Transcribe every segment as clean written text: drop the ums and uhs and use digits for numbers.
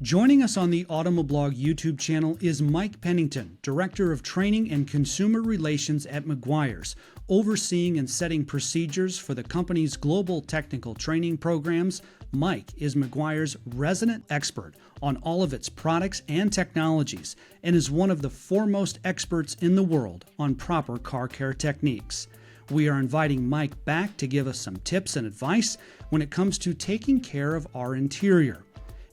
Joining us on the Automoblog YouTube channel is Mike Pennington, Director of Training and Consumer Relations at Meguiars, overseeing and setting procedures for the company's global technical training programs. Mike is Meguiar's resident expert on all of its products and technologies and is one of the foremost experts in the world on proper car care techniques. We are inviting Mike back to give us some tips and advice when it comes to taking care of our interior.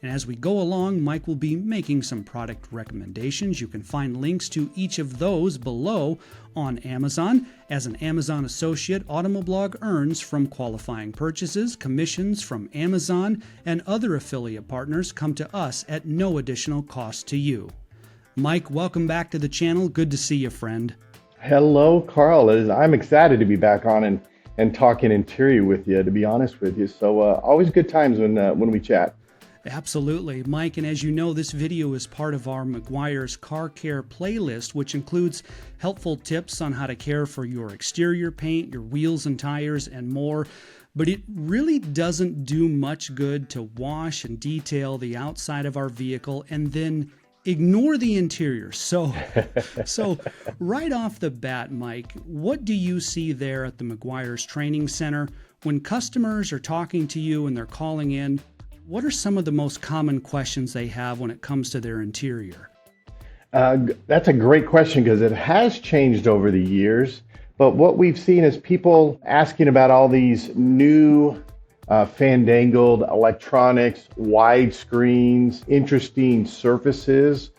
And as we go along, Mike will be making some product recommendations. You can find links to each of those below on Amazon. As an Amazon associate, Automoblog earns from qualifying purchases. Commissions from Amazon and other affiliate partners come to us at no additional cost to you. Mike, welcome back to the channel. Good to see you, friend. Hello, Carl. I'm excited to be back on and talking interior with you, to be honest with you. So always good times when we chat. Absolutely, Mike. And as you know, this video is part of our Meguiars Car Care playlist, which includes helpful tips on how to care for your exterior paint, your wheels and tires, and more. But it really doesn't do much good to wash and detail the outside of our vehicle and then ignore the interior. So right off the bat, Mike, what do you see there at the Meguiars Training Center when customers are talking to you and they're calling in? What are some of the most common questions they have when it comes to their interior? That's a great question because it has changed over the years. But what we've seen is people asking about all these new fandangled electronics, wide screens, interesting surfaces,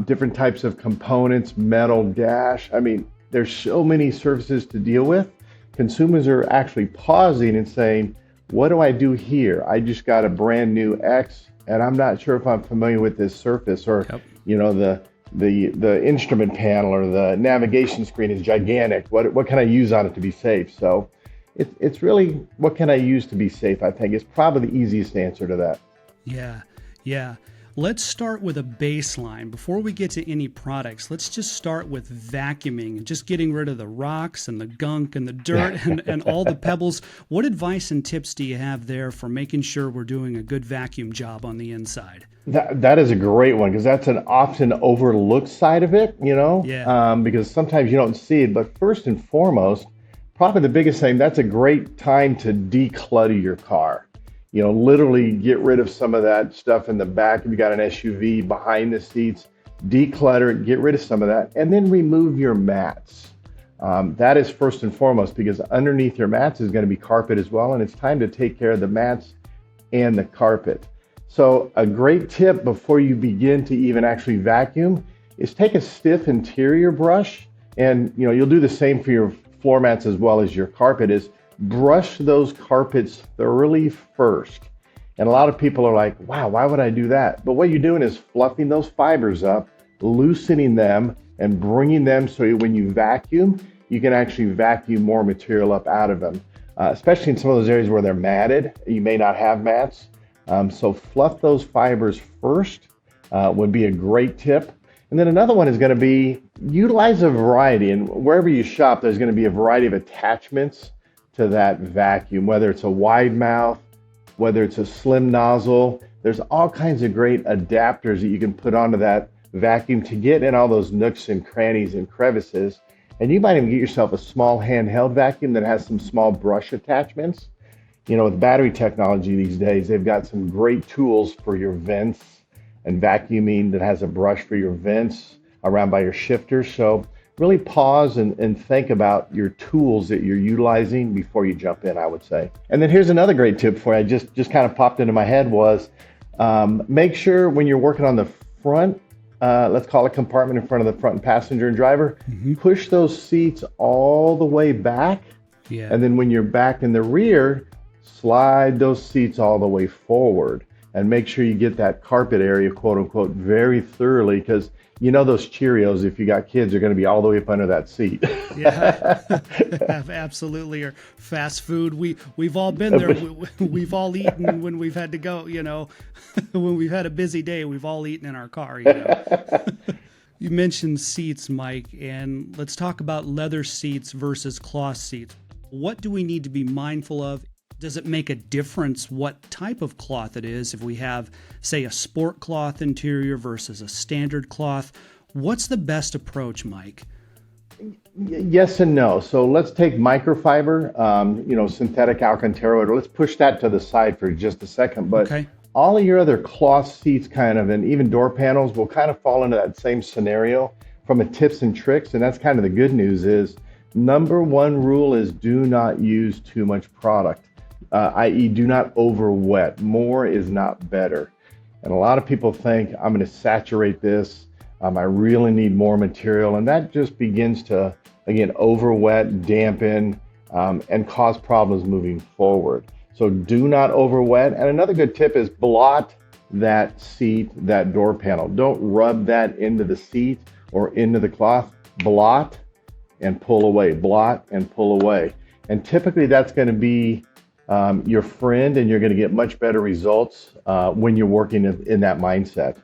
different types of components, metal dash. I mean, there's so many surfaces to deal with. Consumers are actually pausing and saying, what do I do here? I just got a brand new X and I'm not sure if I'm familiar with this surface, or you know, the instrument panel or the navigation screen is gigantic. What can I use on it to be safe? So it's really, what can I use to be safe? I think is probably the easiest answer to that. Yeah. Let's start with a baseline. Before we get to any products, let's just start with vacuuming and just getting rid of the rocks and the gunk and the dirt and all the pebbles. What advice and tips do you have there for making sure we're doing a good vacuum job on the inside? That is a great one, because that's an often overlooked side of it, you know, because sometimes you don't see it. But first and foremost, probably the biggest thing, that's a great time to declutter your car. You know, literally get rid of some of that stuff in the back. If you got an SUV behind the seats, declutter it, get rid of some of that, and then remove your mats. That is first and foremost, because underneath your mats is going to be carpet as well, and it's time to take care of the mats and the carpet. So a great tip before you begin to even actually vacuum is take a stiff interior brush, and you know, you'll do the same for your floor mats as well as your carpet, is brush those carpets thoroughly first. And a lot of people are like, wow, why would I do that? But what you're doing is fluffing those fibers up, loosening them, and bringing them so when you vacuum, you can actually vacuum more material up out of them. Especially in some of those areas where they're matted, you may not have mats. So fluff those fibers first would be a great tip. And then another one is going to be utilize a variety. And wherever you shop, there's going to be a variety of attachments to that vacuum, whether it's a wide mouth, whether it's a slim nozzle. There's all kinds of great adapters that you can put onto that vacuum to get in all those nooks and crannies and crevices. And you might even get yourself a small handheld vacuum that has some small brush attachments. You know, with battery technology these days, they've got some great tools for your vents and vacuuming that has a brush for your vents around by your shifter. So really pause and think about your tools that you're utilizing before you jump in, I would say. And then here's another great tip for you. Just kind of popped into my head was make sure when you're working on the front, let's call it compartment in front of the front passenger and driver, push those seats all the way back. And then when you're back in the rear, slide those seats all the way forward and make sure you get that carpet area, quote unquote, very thoroughly, because you know those Cheerios, if you got kids, are going to be all the way up under that seat. Absolutely. Or fast food. We've all been there. We've all eaten when we've had to go, you know, when we've had a busy day, we've all eaten in our car, you know. You mentioned seats, Mike, and let's talk about leather seats versus cloth seats. What do we need to be mindful of? Does it make a difference what type of cloth it is if we have, say, a sport cloth interior versus a standard cloth? What's the best approach, Mike? Yes and no. So let's take microfiber, synthetic Alcantara. Let's push that to the side for just a second. But okay. All of your other cloth seats and even door panels will kind of fall into that same scenario from a tips and tricks. And that's kind of the good news is number one rule is do not use too much product. I.e. do not over wet. More is not better. And a lot of people think I'm going to saturate this. I really need more material. And that just begins to, again, over wet, dampen, and cause problems moving forward. So do not over wet. And another good tip is blot that seat, that door panel. Don't rub that into the seat or into the cloth. Blot and pull away. Blot and pull away. And typically that's going to be your friend, and you're going to get much better results when you're working in that mindset.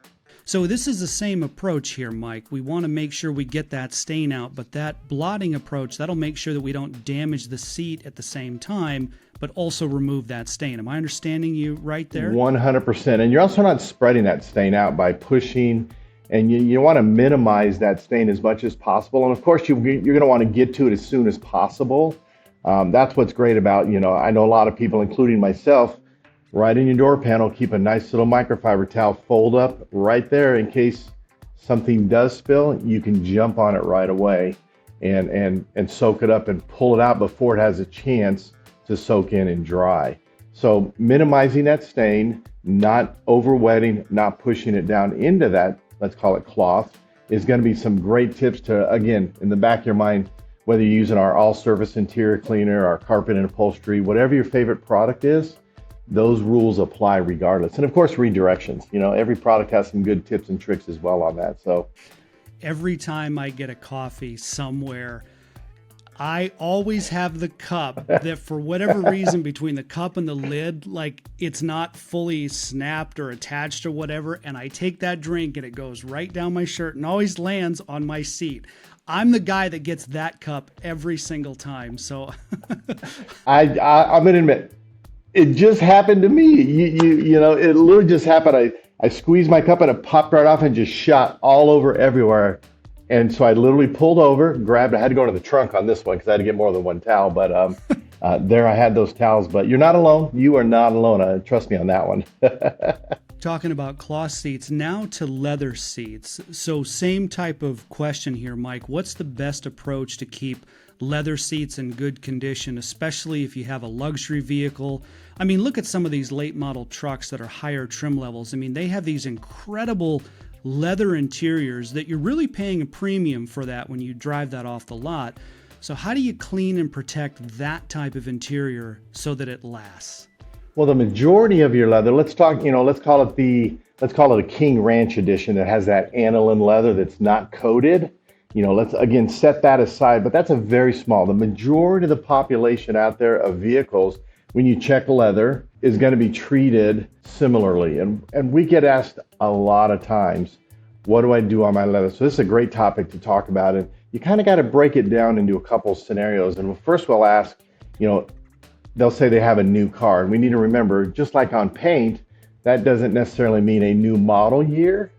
So this is the same approach here, Mike. We want to make sure we get that stain out, but that blotting approach, that'll make sure that we don't damage the seat at the same time, but also remove that stain. Am I understanding you right there? 100%. And you're also not spreading that stain out by pushing, and you want to minimize that stain as much as possible. And of course, you're going to want to get to it as soon as possible. That's what's great about, I know a lot of people, including myself, right in your door panel, keep a nice little microfiber towel, fold up right there in case something does spill. You can jump on it right away and soak it up and pull it out before it has a chance to soak in and dry. So minimizing that stain, not over wetting, not pushing it down into that, let's call it cloth, is going to be some great tips to, again, in the back of your mind, whether you're using our all-surface interior cleaner, our carpet and upholstery, whatever your favorite product is, those rules apply regardless. And of course, redirections. Every product has some good tips and tricks as well on that. So every time I get a coffee somewhere, I always have the cup that for whatever reason between the cup and the lid, like it's not fully snapped or attached or whatever. And I take that drink and it goes right down my shirt and always lands on my seat. I'm the guy that gets that cup every single time. So I'm going to admit, it just happened to me. It literally just happened. I squeezed my cup and it popped right off and just shot all over everywhere. And so I literally pulled over, grabbed, I had to go to the trunk on this one because I had to get more than one towel. But there I had those towels. But you're not alone. You are not alone. Trust me on that one. Talking about cloth seats, now to leather seats. So same type of question here, Mike. What's the best approach to keep leather seats in good condition, especially if you have a luxury vehicle? I mean, look at some of these late model trucks that are higher trim levels. I mean, they have these incredible leather interiors that you're really paying a premium for that when you drive that off the lot. So how do you clean and protect that type of interior so that it lasts? Well, the majority of your leather, let's call it a King Ranch edition that has that aniline leather that's not coated. Let's again set that aside, but that's a very small. The majority of the population out there of vehicles, when you check leather, is going to be treated similarly. And we get asked a lot of times, what do I do on my leather? So this is a great topic to talk about. And you kind of got to break it down into a couple scenarios. And first we'll ask, they'll say they have a new car. And we need to remember, just like on paint, that doesn't necessarily mean a new model year.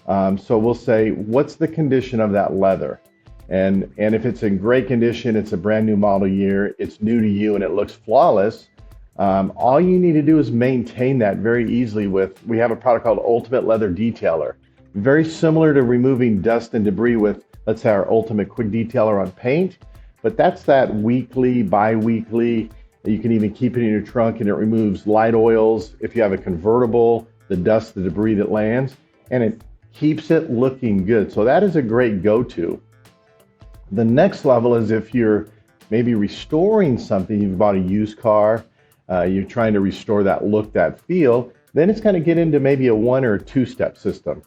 So we'll say, what's the condition of that leather? And if it's in great condition, it's a brand new model year, it's new to you and it looks flawless, all you need to do is maintain that very easily we have a product called Ultimate Leather Detailer. Very similar to removing dust and debris with, let's say, our Ultimate Quick Detailer on paint, but that's that weekly, bi-weekly. You can even keep it in your trunk and it removes light oils. If you have a convertible, the dust, the debris that lands, and it keeps it looking good. So that is a great go-to. The next level is if you're maybe restoring something, you've bought a used car, you're trying to restore that look, that feel, then it's going to get into maybe a 1 or 2 step system.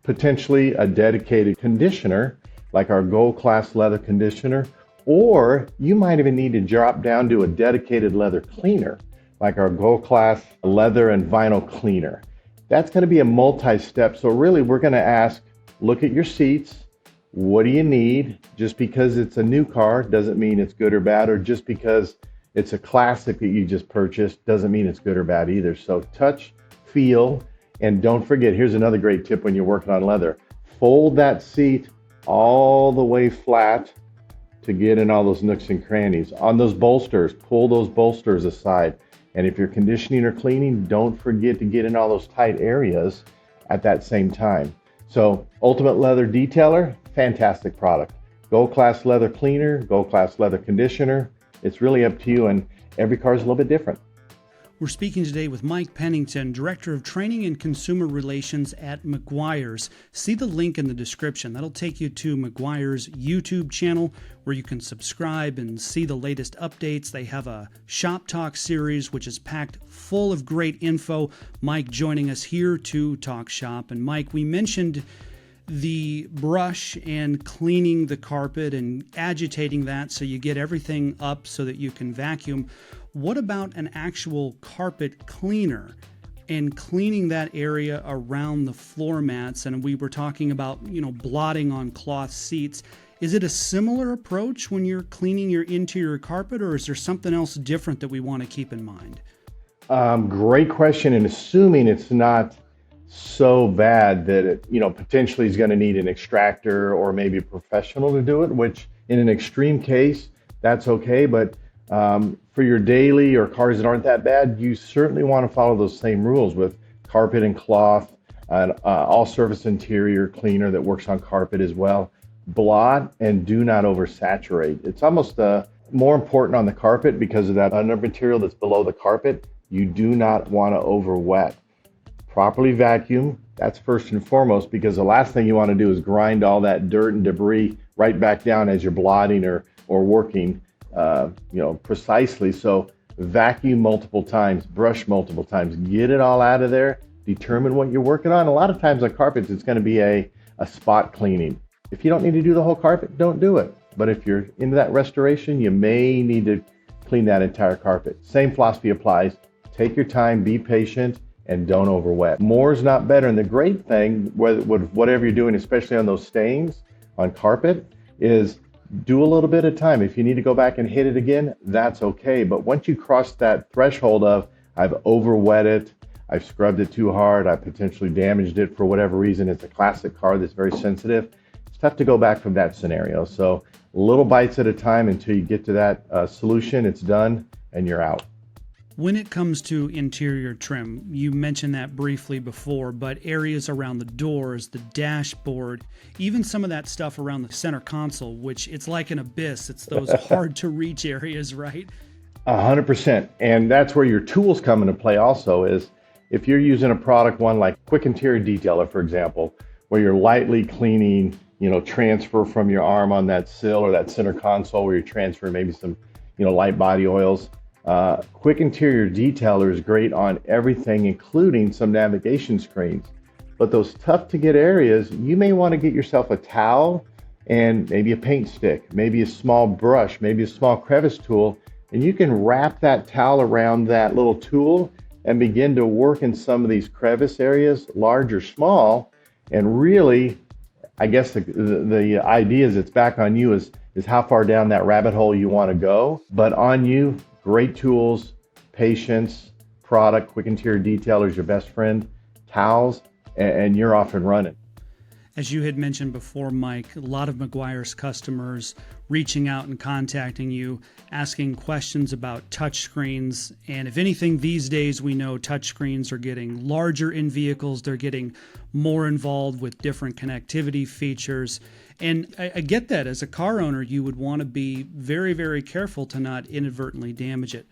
Potentially a dedicated conditioner, like our Gold Class leather conditioner, or you might even need to drop down to a dedicated leather cleaner, like our Gold Class leather and vinyl cleaner. That's going to be a multi-step. So really, we're going to ask, look at your seats. What do you need? Just because it's a new car doesn't mean it's good or bad, or just because it's a classic that you just purchased. Doesn't mean it's good or bad either. So touch, feel, and don't forget, here's another great tip when you're working on leather. Fold that seat all the way flat to get in all those nooks and crannies. On those bolsters, pull those bolsters aside. And if you're conditioning or cleaning, don't forget to get in all those tight areas at that same time. So Ultimate Leather Detailer, fantastic product. Gold Class Leather Cleaner, Gold Class Leather Conditioner. It's really up to you, and every car is a little bit different. We're speaking today with Mike Pennington, Director of Training and Consumer Relations at Meguiars. See the link in the description. That'll take you to Meguiars' YouTube channel where you can subscribe and see the latest updates. They have a Shop Talk series which is packed full of great info. Mike joining us here to talk shop. And Mike, we mentioned the brush and cleaning the carpet and agitating that so you get everything up so that you can vacuum. What about an actual carpet cleaner and cleaning that area around the floor mats? And we were talking about, blotting on cloth seats. Is it a similar approach when you're cleaning your interior carpet, or is there something else different that we want to keep in mind? Great question. And assuming it's not so bad that it, potentially is going to need an extractor or maybe a professional to do it, which in an extreme case, that's okay. But for your daily or cars that aren't that bad, you certainly want to follow those same rules with carpet and cloth, and all-surface interior cleaner that works on carpet as well. Blot and do not oversaturate. It's almost more important on the carpet because of that under material that's below the carpet. You do not want to overwet. Properly vacuum, that's first and foremost, because the last thing you want to do is grind all that dirt and debris right back down as you're blotting or working precisely. So vacuum multiple times, brush multiple times, get it all out of there, determine what you're working on. A lot of times on carpets, it's going to be a spot cleaning. If you don't need to do the whole carpet, don't do it. But if you're into that restoration, you may need to clean that entire carpet. Same philosophy applies. Take your time, be patient, and don't overwet. More is not better. And the great thing with whatever you're doing, especially on those stains on carpet, is do a little bit of time. If you need to go back and hit it again, that's okay. But once you cross that threshold of, I've overwet it, I've scrubbed it too hard, I potentially damaged it for whatever reason, it's a classic car that's very sensitive, it's tough to go back from that scenario. So little bites at a time until you get to that solution, it's done, and you're out. When it comes to interior trim, you mentioned that briefly before, but areas around the doors, the dashboard, even some of that stuff around the center console, which it's like an abyss. It's those hard to reach areas, right? 100%. And that's where your tools come into play also, is if you're using a product one like Quik Interior Detailer, for example, where you're lightly cleaning, transfer from your arm on that sill or that center console where you're transferring maybe some, light body oils. Quik Interior Detailer is great on everything, including some navigation screens. But those tough to get areas, you may want to get yourself a towel and maybe a paint stick, maybe a small brush, maybe a small crevice tool, and you can wrap that towel around that little tool and begin to work in some of these crevice areas, large or small. And really, I guess the idea is it's back on you is how far down that rabbit hole you want to go. But on you, great tools, patience, product, Quik Interior Detailer is your best friend, towels, and you're off and running. As you had mentioned before, Mike, a lot of Meguiar's customers reaching out and contacting you, asking questions about touchscreens. And if anything, these days we know touchscreens are getting larger in vehicles. They're getting more involved with different connectivity features. And I get that as a car owner, you would want to be very, very careful to not inadvertently damage it.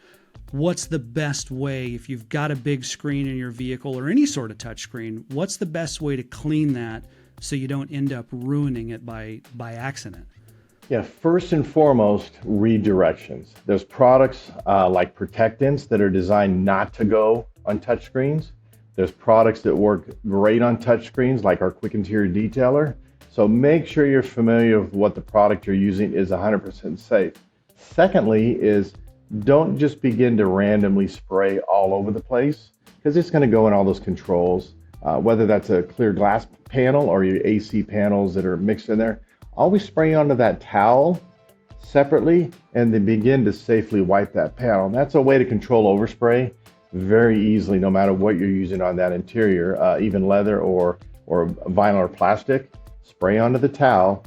What's the best way, if you've got a big screen in your vehicle or any sort of touchscreen, what's the best way to clean that so you don't end up ruining it by accident? Yeah, first and foremost, redirections. There's products like protectants that are designed not to go on touchscreens. There's products that work great on touchscreens like our Quik Interior Detailer. So make sure you're familiar with what the product you're using is 100% safe. Secondly is don't just begin to randomly spray all over the place, because it's going to go in all those controls, whether that's a clear glass panel or your AC panels that are mixed in there. Always spray onto that towel separately and then begin to safely wipe that panel. And that's a way to control overspray very easily, no matter what you're using on that interior, even leather or vinyl or plastic. Spray onto the towel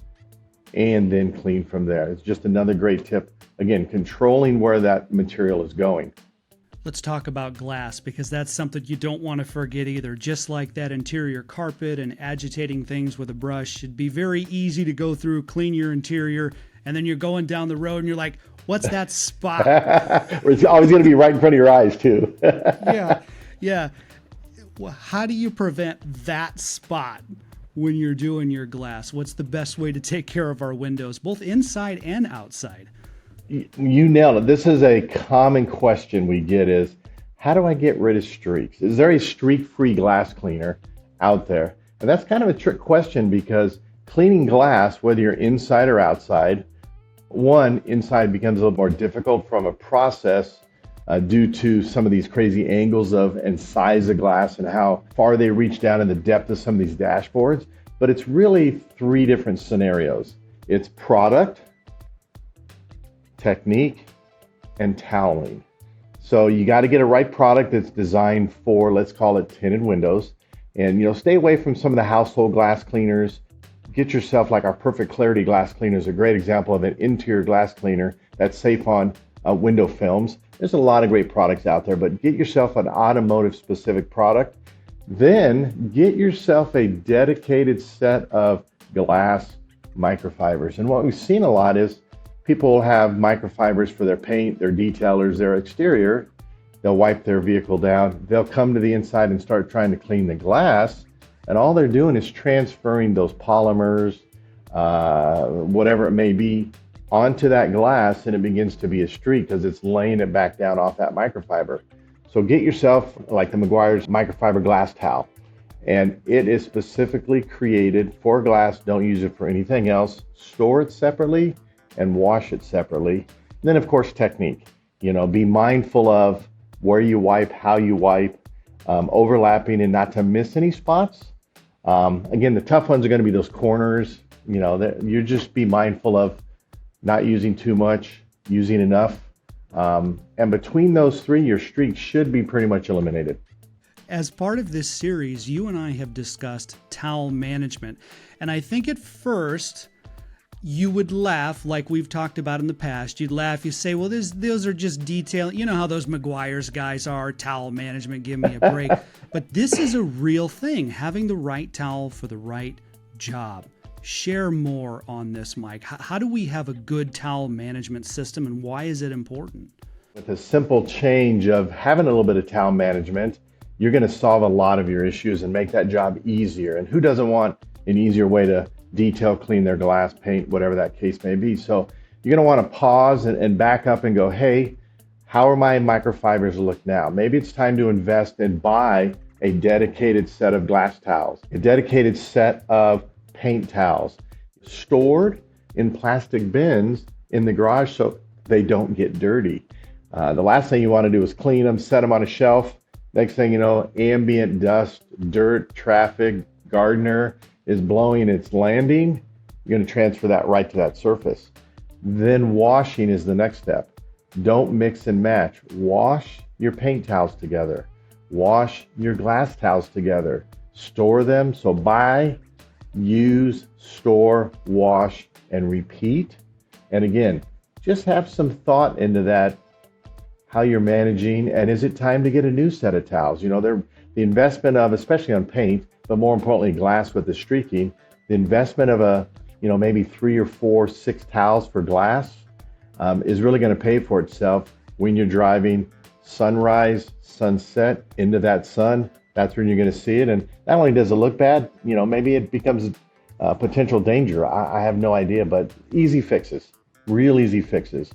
and then clean from there. It's just another great tip. Again, controlling where that material is going. Let's talk about glass, because that's something you don't want to forget either. Just like that interior carpet and agitating things with a brush, it'd be very easy to go through, clean your interior, and then you're going down the road and you're like, what's that spot? It's always going to be right in front of your eyes too. Yeah. Well, how do you prevent that spot when you're doing your glass? What's the best way to take care of our windows, both inside and outside? You nailed it. This is a common question we get is, how do I get rid of streaks? Is there a streak-free glass cleaner out there? And that's kind of a trick question, because cleaning glass, whether you're inside or outside, one, inside becomes a little more difficult from a process due to some of these crazy angles and size of glass and how far they reach down in the depth of some of these dashboards. But it's really three different scenarios. It's product, technique, and toweling. So you got to get a right product that's designed for, let's call it, tinted windows. And stay away from some of the household glass cleaners. Get yourself, like our Perfect Clarity glass cleaner is a great example of an interior glass cleaner that's safe on window films. There's a lot of great products out there, but get yourself an automotive specific product. Then get yourself a dedicated set of glass microfibers. And what we've seen a lot is people have microfibers for their paint, their detailers, their exterior. They'll wipe their vehicle down. They'll come to the inside and start trying to clean the glass. And all they're doing is transferring those polymers, whatever it may be, onto that glass, and it begins to be a streak because it's laying it back down off that microfiber. So get yourself like the Meguiar's microfiber glass towel. And it is specifically created for glass. Don't use it for anything else. Store it separately and wash it separately. And then, of course, technique. Be mindful of where you wipe, how you wipe, overlapping, and not to miss any spots. Again, the tough ones are going to be those corners. You just be mindful of not using too much, using enough. And between those three, your streaks should be pretty much eliminated. As part of this series, you and I have discussed towel management. And I think at first, you would laugh, like we've talked about in the past. You'd laugh, you say, well, those are just detail. You know how those Meguiars guys are, towel management, give me a break. But this is a real thing, having the right towel for the right job. Share more on this, Mike. How do we have a good towel management system, and why is it important? With a simple change of having a little bit of towel management, you're going to solve a lot of your issues and make that job easier. And who doesn't want an easier way to detail clean their glass, paint, whatever that case may be? So you're going to want to pause and back up and go, hey, how are my microfibers look now? Maybe it's time to invest and buy a dedicated set of glass towels, a dedicated set of paint towels stored in plastic bins in the garage so they don't get dirty. The last thing you want to do is clean them, set them on a shelf. Next thing you know, ambient dust, dirt, traffic, gardener is blowing its landing. You're going to transfer that right to that surface. Then washing is the next step. Don't mix and match. Wash your paint towels together. Wash your glass towels together. Store them. So buy, use, store, wash, and repeat. And again, just have some thought into that, how you're managing, and is it time to get a new set of towels? The investment of, especially on paint, but more importantly, glass with the streaking, the investment of maybe 3 or 4, 6 towels for glass is really going to pay for itself when you're driving sunrise, sunset into that sun. That's when you're going to see it. And not only does it look bad, maybe it becomes a potential danger. I have no idea, but easy fixes, real easy fixes.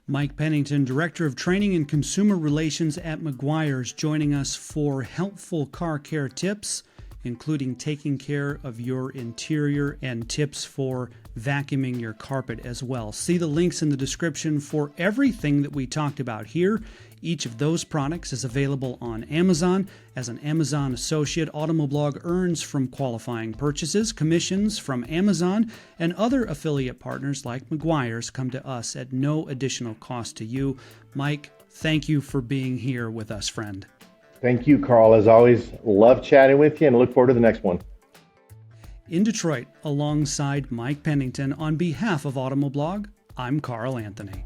Mike Pennington, Director of Training and Consumer Relations at Meguiars, joining us for helpful car care tips. including taking care of your interior and tips for vacuuming your carpet as well. See the links in the description for everything that we talked about here. Each of those products is available on Amazon. As an Amazon associate, Automoblog earns from qualifying purchases. Commissions from Amazon and other affiliate partners like Meguiars come to us at no additional cost to you. Mike, thank you for being here with us, friend. Thank you, Carl. As always, love chatting with you and look forward to the next one. In Detroit, alongside Mike Pennington, on behalf of Automoblog, I'm Carl Anthony.